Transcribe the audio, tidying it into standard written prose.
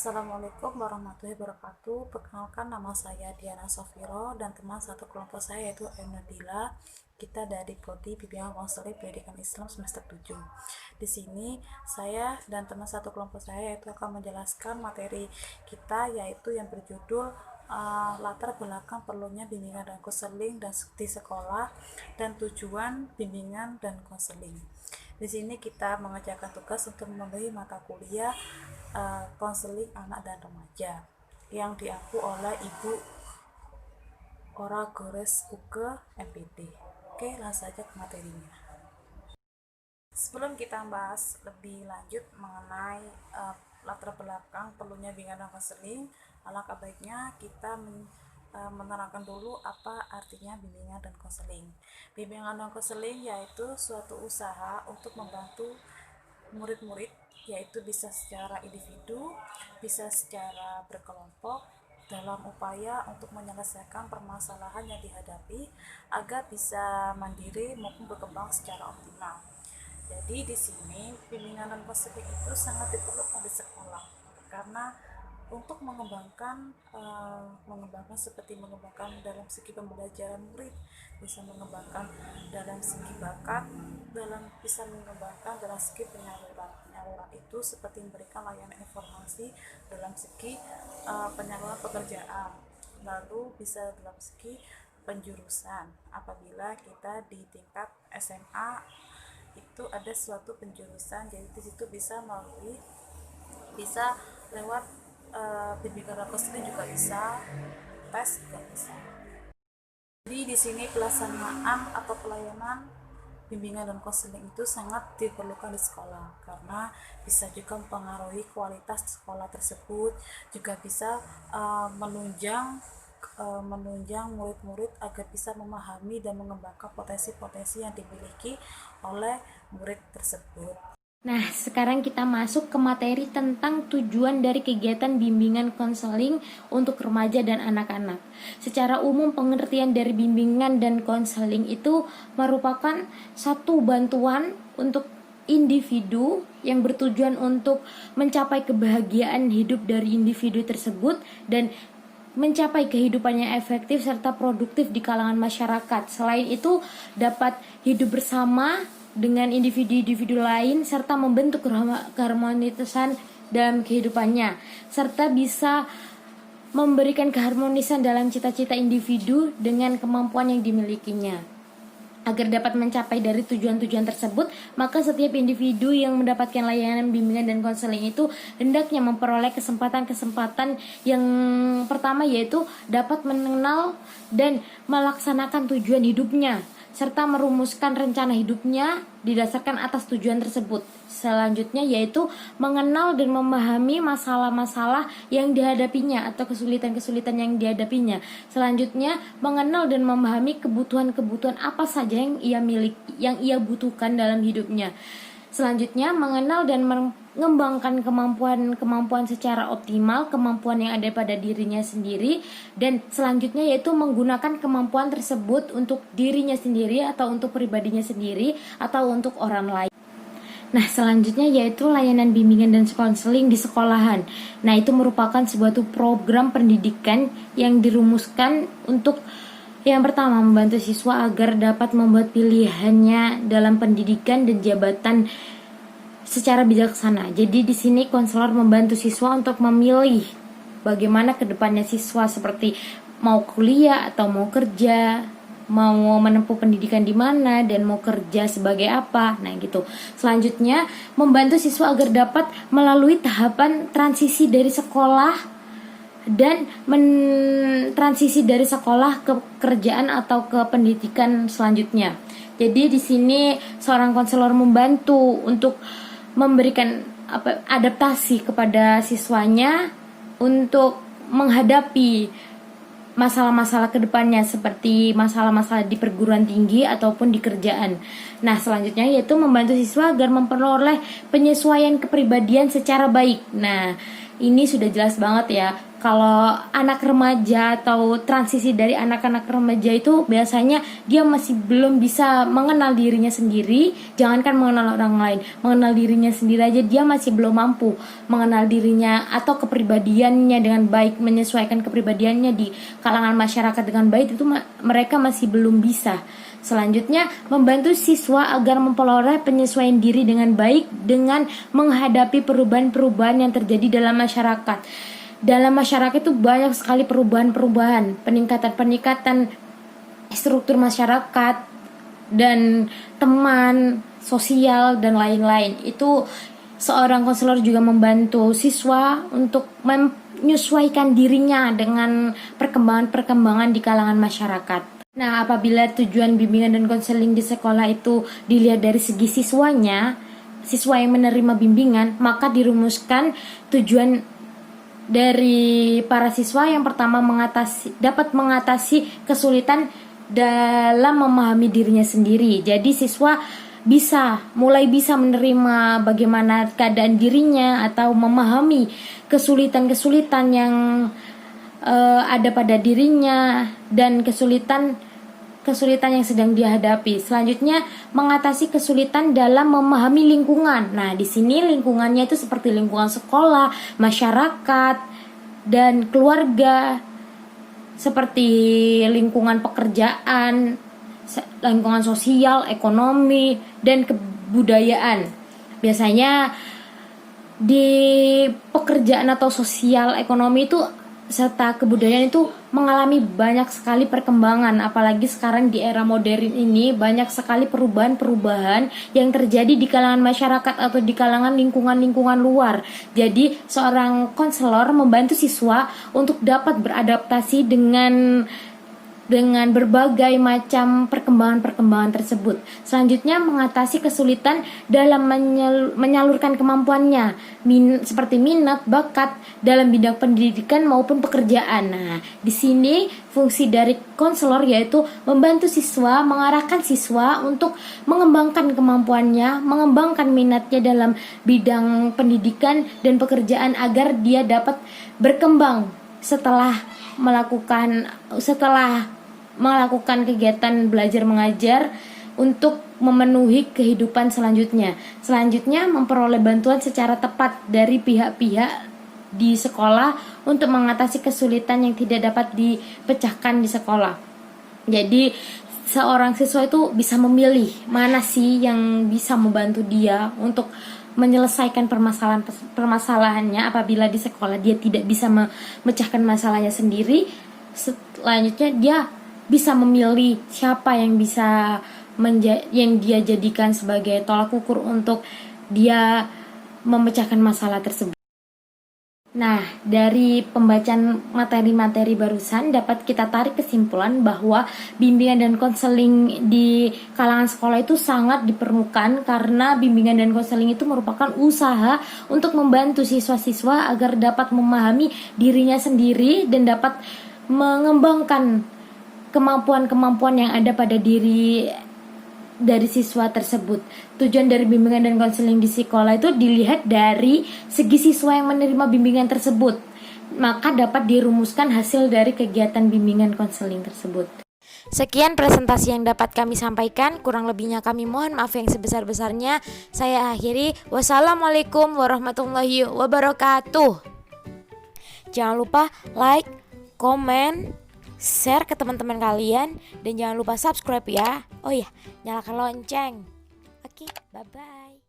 Assalamualaikum warahmatullahi wabarakatuh. Perkenalkan, nama saya Diana Sofiro dan teman satu kelompok saya yaitu Emnadila. Kita dari Prodi Bimbingan Konseling Pendidikan Islam semester 7. Di sini saya dan teman satu kelompok saya yaitu akan menjelaskan materi kita yaitu yang berjudul latar belakang perlunya bimbingan dan konseling di sekolah dan tujuan bimbingan dan konseling. Di sini kita mengerjakan tugas untuk memenuhi mata kuliah konseling anak dan remaja yang diaku oleh Ibu Ora Gores Uke MPD. Oke, langsung saja ke materinya. Sebelum kita bahas lebih lanjut mengenai latar belakang perlunya bimbingan dan konseling, alangkah baiknya kita menerangkan dulu apa artinya bimbingan dan konseling. Bimbingan dan konseling yaitu suatu usaha untuk membantu murid-murid, yaitu bisa secara individu, bisa secara berkelompok dalam upaya untuk menyelesaikan permasalahan yang dihadapi agar bisa mandiri maupun berkembang secara optimal. Jadi di sini bimbingan dan konseling itu sangat diperlukan di sekolah karena untuk mengembangkan seperti mengembangkan dalam segi pembelajaran murid, bisa mengembangkan dalam segi bakat, bisa mengembangkan dalam segi penyaluran itu seperti memberikan layanan informasi dalam segi penyaluran pekerjaan, lalu bisa dalam segi penjurusan apabila kita di tingkat SMA itu ada suatu penjurusan, jadi di situ bisa lewat bimbingan dan konseling juga bisa, tes juga bisa. Jadi di sini pelaksanaan atau pelayanan bimbingan dan konseling itu sangat diperlukan di sekolah karena bisa juga mempengaruhi kualitas sekolah tersebut, juga bisa menunjang murid-murid agar bisa memahami dan mengembangkan potensi-potensi yang dimiliki oleh murid tersebut. Nah, sekarang kita masuk ke materi tentang tujuan dari kegiatan bimbingan konseling untuk remaja dan anak-anak. Secara umum, pengertian dari bimbingan dan konseling itu merupakan satu bantuan untuk individu yang bertujuan untuk mencapai kebahagiaan hidup dari individu tersebut dan mencapai kehidupannya efektif serta produktif di kalangan masyarakat. Selain itu, dapat hidup bersama dengan individu-individu lain serta membentuk keharmonisan dalam kehidupannya, serta bisa memberikan keharmonisan dalam cita-cita individu dengan kemampuan yang dimilikinya. Agar dapat mencapai dari tujuan-tujuan tersebut, maka setiap individu yang mendapatkan layanan bimbingan dan konseling itu hendaknya memperoleh kesempatan-kesempatan yang pertama, yaitu dapat mengenal dan melaksanakan tujuan hidupnya serta merumuskan rencana hidupnya didasarkan atas tujuan tersebut. Selanjutnya yaitu mengenal dan memahami masalah-masalah yang dihadapinya atau kesulitan-kesulitan yang dihadapinya. Selanjutnya mengenal dan memahami kebutuhan-kebutuhan apa saja yang ia butuhkan dalam hidupnya. Selanjutnya mengenal dan mengembangkan kemampuan secara optimal, kemampuan yang ada pada dirinya sendiri, dan selanjutnya yaitu menggunakan kemampuan tersebut untuk dirinya sendiri atau untuk pribadinya sendiri atau untuk orang lain. Nah, selanjutnya yaitu layanan bimbingan dan konseling di sekolahan. Nah, itu merupakan sebuah program pendidikan yang dirumuskan untuk yang pertama, membantu siswa agar dapat membuat pilihannya dalam pendidikan dan jabatan secara bijaksana. Jadi di sini konselor membantu siswa untuk memilih bagaimana kedepannya siswa, seperti mau kuliah atau mau kerja, mau menempuh pendidikan di mana dan mau kerja sebagai apa. Nah, gitu. Selanjutnya, membantu siswa agar dapat melalui tahapan transisi dari sekolah dan mentransisi dari sekolah ke kerjaan atau ke pendidikan selanjutnya. Jadi di sini seorang konselor membantu untuk memberikan adaptasi kepada siswanya untuk menghadapi masalah-masalah kedepannya, seperti masalah-masalah di perguruan tinggi ataupun di kerjaan. Nah, selanjutnya yaitu membantu siswa agar memperoleh penyesuaian kepribadian secara baik. Nah, ini sudah jelas banget ya, Kalau anak remaja atau transisi dari anak-anak remaja itu biasanya dia masih belum bisa mengenal dirinya sendiri, jangankan mengenal orang lain, mengenal dirinya sendiri aja dia masih belum mampu mengenal dirinya atau kepribadiannya dengan baik, menyesuaikan kepribadiannya di kalangan masyarakat dengan baik, itu mereka masih belum bisa. Selanjutnya, membantu siswa agar memperoleh penyesuaian diri dengan baik dengan menghadapi perubahan-perubahan yang terjadi dalam masyarakat. Dalam masyarakat itu banyak sekali perubahan-perubahan, peningkatan-peningkatan struktur masyarakat dan teman, sosial dan lain-lain. Itu seorang konselor juga membantu siswa untuk menyesuaikan dirinya dengan perkembangan-perkembangan di kalangan masyarakat. Nah, apabila tujuan bimbingan dan konseling di sekolah itu dilihat dari segi siswanya, siswa yang menerima bimbingan, maka dirumuskan tujuan dari para siswa. Yang pertama, dapat mengatasi kesulitan dalam memahami dirinya sendiri. Jadi siswa mulai bisa menerima bagaimana keadaan dirinya atau memahami kesulitan-kesulitan yang ada pada dirinya dan kesulitan yang sedang dihadapi. Selanjutnya, mengatasi kesulitan dalam memahami lingkungan. Nah, di sini lingkungannya itu seperti lingkungan sekolah, masyarakat, dan keluarga, seperti lingkungan pekerjaan, lingkungan sosial, ekonomi, dan kebudayaan. Biasanya di pekerjaan atau sosial, ekonomi itu serta kebudayaan itu mengalami banyak sekali perkembangan. Apalagi sekarang di era modern ini banyak sekali perubahan-perubahan yang terjadi di kalangan masyarakat atau di kalangan lingkungan-lingkungan luar. Jadi seorang konselor membantu siswa untuk dapat beradaptasi dengan berbagai macam perkembangan-perkembangan tersebut. Selanjutnya, mengatasi kesulitan dalam menyalurkan kemampuannya, seperti minat, bakat dalam bidang pendidikan maupun pekerjaan. Nah, di sini fungsi dari konselor yaitu membantu siswa, mengarahkan siswa untuk mengembangkan kemampuannya, mengembangkan minatnya dalam bidang pendidikan dan pekerjaan agar dia dapat berkembang setelah melakukan kegiatan belajar mengajar untuk memenuhi kehidupan selanjutnya. Selanjutnya, memperoleh bantuan secara tepat dari pihak-pihak di sekolah untuk mengatasi kesulitan yang tidak dapat dipecahkan di sekolah. Jadi seorang siswa itu bisa memilih mana sih yang bisa membantu dia untuk menyelesaikan permasalahannya apabila di sekolah dia tidak bisa memecahkan masalahnya sendiri. Selanjutnya, dia bisa memilih siapa yang dia jadikan sebagai tolak ukur untuk dia memecahkan masalah tersebut. Nah, dari pembacaan materi-materi barusan dapat kita tarik kesimpulan bahwa bimbingan dan konseling di kalangan sekolah itu sangat diperlukan, karena bimbingan dan konseling itu merupakan usaha untuk membantu siswa-siswa agar dapat memahami dirinya sendiri dan dapat mengembangkan kemampuan-kemampuan yang ada pada diri dari siswa tersebut. Tujuan dari bimbingan dan konseling di sekolah itu dilihat dari segi siswa yang menerima bimbingan tersebut, maka dapat dirumuskan hasil dari kegiatan bimbingan konseling tersebut. Sekian presentasi yang dapat kami sampaikan, kurang lebihnya kami mohon maaf yang sebesar-besarnya. Saya akhiri, wassalamualaikum warahmatullahi wabarakatuh. Jangan lupa like, komen, share ke teman-teman kalian, dan jangan lupa subscribe ya. Oh iya, nyalakan lonceng. Oke, bye-bye.